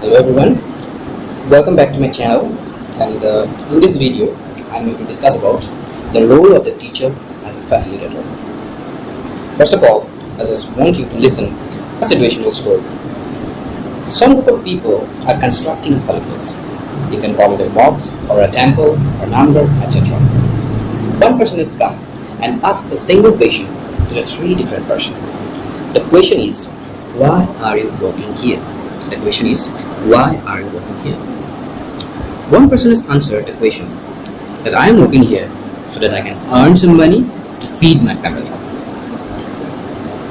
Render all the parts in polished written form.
Hello everyone, welcome back to my channel. And in this video I'm going to discuss about the role of the teacher as a facilitator. First of all, I just want you to listen a situational story. Some group of people are constructing a place. You can call it a box or a temple or number, etc. One person has come and asked a single question to a three different person. The question is, why are you working here? The question is, why are you working here? One person has answered the question that I am working here so that I can earn some money to feed my family.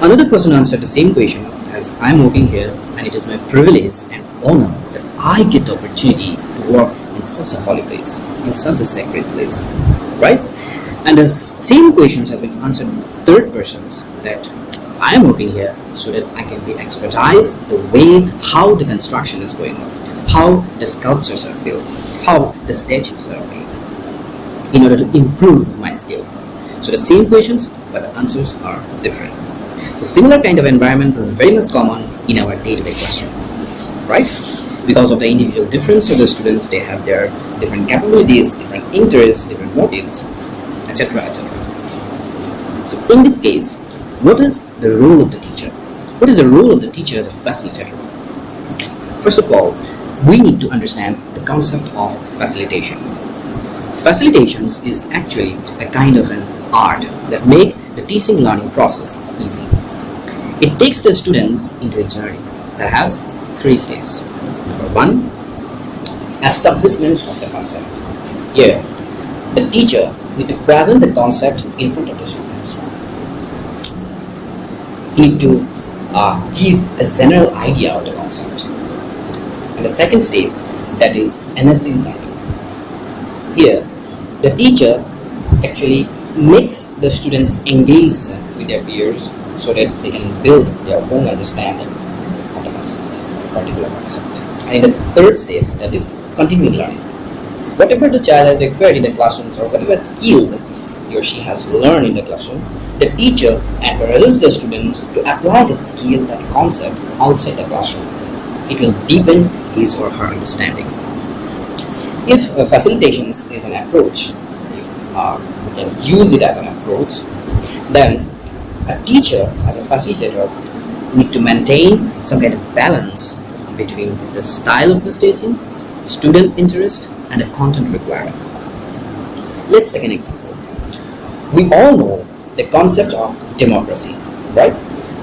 Another person answered the same question as I am working here and it is my privilege and honor that I get the opportunity to work in such a holy place, in such a sacred place, right? And the same questions have been answered by third persons that I am working here so that I can be expertise the way how the construction is going on, how the sculptures are built, how the statues are made, in order to improve my skill. So the same questions, but the answers are different. So similar kind of environments is very much common in our day-to-day classroom, right? Because of the individual difference of the students, they have their different capabilities, different interests, different motives, etc., etc. So in this case, what is the role of the teacher? What is the role of the teacher as a facilitator? First of all, we need to understand the concept of facilitation. Facilitations is actually a kind of an art that makes the teaching learning process easy. It takes the students into a journey that has three steps. Number one, establishment of the concept. Here, the teacher needs to present the concept in front of the students. He needs to give a general idea of the concept. And the second step, that is enabling learning. Here, the teacher actually makes the students engage with their peers so that they can build their own understanding of the concept, a particular concept. And in the third step, that is continuing learning. Whatever the child has acquired in the classrooms or whatever skill he or she has learned in the classroom, the teacher encourages the students to apply that skill, that concept outside the classroom. It will deepen his or her understanding. If facilitation is an approach, if we can use it as an approach, then a teacher as a facilitator need to maintain some kind of balance between the style of the teaching, student interest, and the content required. Let's take an example. We all know the concept of democracy, right?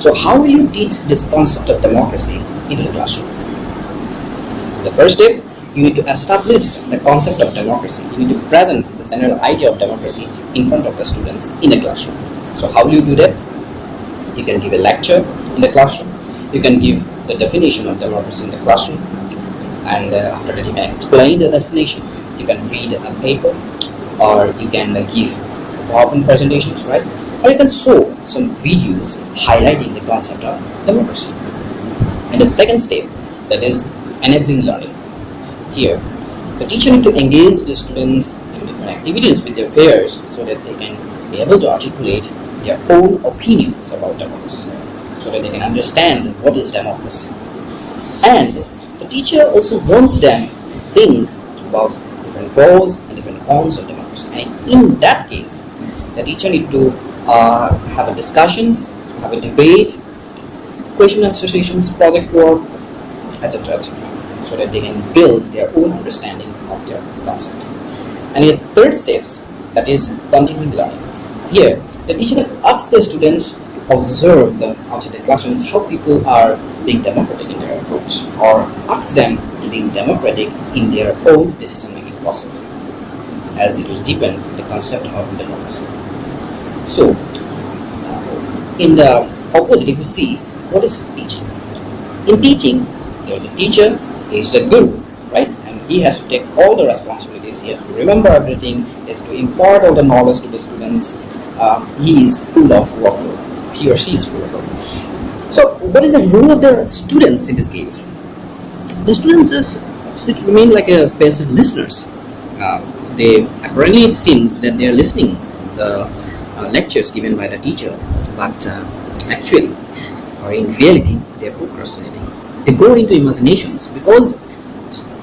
So how will you teach this concept of democracy into the classroom? The first step, you need to establish the concept of democracy. You need to present the general idea of democracy in front of the students in the classroom. So how will you do that? You can give a lecture in the classroom. You can give the definition of democracy in the classroom. And after that you can explain the definitions. You can read a paper or you can give PowerPoint presentations, right? Or you can show some videos highlighting the concept of democracy. And the second step, that is enabling learning. Here, the teacher needs to engage the students in different activities with their peers so that they can be able to articulate their own opinions about democracy, so that they can understand what is democracy. And the teacher also wants them to think about different pros and different cons of democracy. And in that case, the teacher needs to have a discussions, have a debate, question answer sessions, project work, etc., etc., so that they can build their own understanding of their concept. And the third steps, that is continuing learning. Here, the teacher can ask the students to observe the outside the classrooms how people are being democratic in their approach, or ask them to be democratic in their own decision-making process, as it will deepen the concept of democracy. So, in the opposite, if you see, what is teaching? In teaching, there is a teacher, he is the guru, right? And he has to take all the responsibilities, he has to remember everything, he has to impart all the knowledge to the students. He is full of workload, he or she is full of workload. So, what is the role of the students in this case? The students remain like a passive listeners. Apparently it seems that they are listening the lectures given by the teacher, but actually, or in reality, they are procrastinating. They go into imaginations because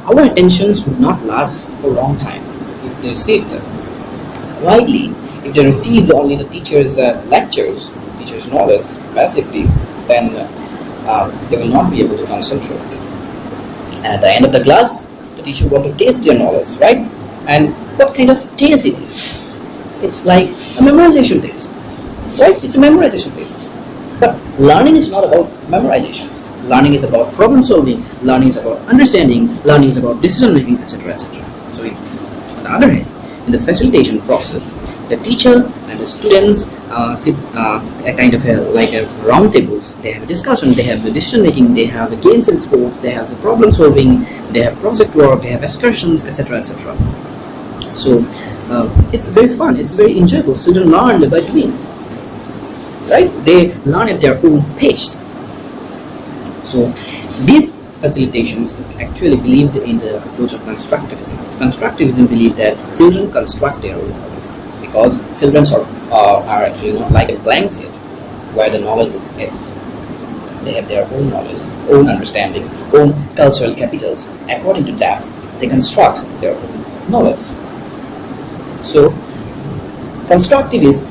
our attentions would not last for a long time if they sit quietly. If they received only the teacher's lectures, teacher's knowledge passively, then they will not be able to concentrate. And at the end of the class, the teacher want to taste your knowledge, right? And what kind of taste it is? It's like a memorization test, right? It's a memorization test. But learning is not about memorizations. Learning is about problem solving. Learning is about understanding. Learning is about decision making, etc., etc. So, on the other hand, in the facilitation process, the teacher and the students sit a kind of like a round tables. They have a discussion, they have the decision making, they have the games and sports, they have the problem solving, they have project work, they have excursions, etc., etc. So it's very fun, it's very enjoyable. Children learn by doing, right? They learn at their own pace. So these facilitations is actually believed in the approach of constructivism. Constructivism believes that children construct their own knowledge because children are actually not like a blank slate where the knowledge is fixed. They have their own knowledge, own understanding, own cultural capitals. According to that, they construct their own knowledge. So, constructivism,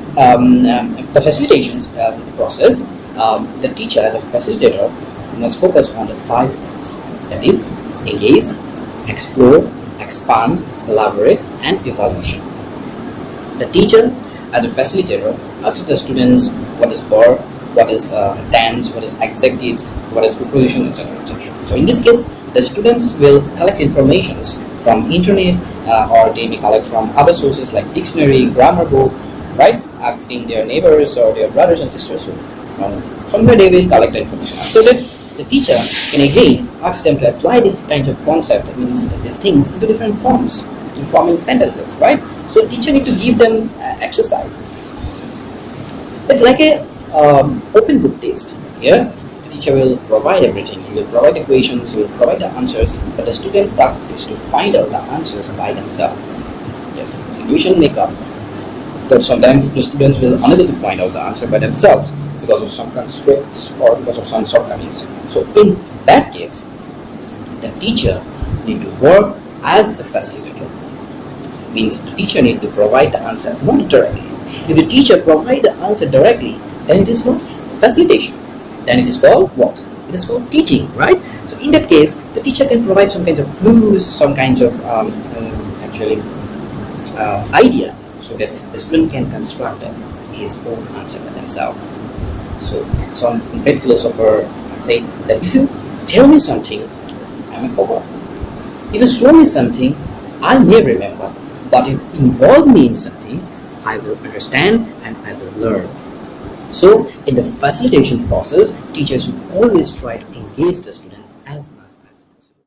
the facilitations process, the teacher as a facilitator must focus on the 5 things, that is, engage, explore, expand, elaborate, and evaluation. The teacher as a facilitator asks the students what is verb, what is tense, what is adjectives, what is preposition, etc., etc. So in this case, the students will collect informations from internet or they may collect from other sources like dictionary, grammar book, right? Asking their neighbors or their brothers and sisters. So from where they will collect the information. So that the teacher can again ask them to apply these kinds of concepts, that means these things, into different forms, in forming sentences, right? So teacher need to give them exercises. It's like a open book test. Here, the teacher will provide everything. He will provide equations, he will provide the answers, but the student's task is to find out the answers by themselves. Yes, equation may come, but sometimes the students will unable to find out the answer by themselves because of some constraints or because of some shortcomings. So in that case, the teacher need to work as a facilitator. Means the teacher need to provide the answer not directly. If the teacher provide the answer directly, then it is not facilitation. Then it is called what? It is called teaching, right? So in that case, the teacher can provide some kind of clues, some kinds of idea, so that the student can construct his own answer by themselves. So some great philosopher say that if you tell me something, I may forget. If you show me something, I may remember. But if you involve me in something, I will understand and I will learn. So in the facilitation process, teachers should always try to engage the students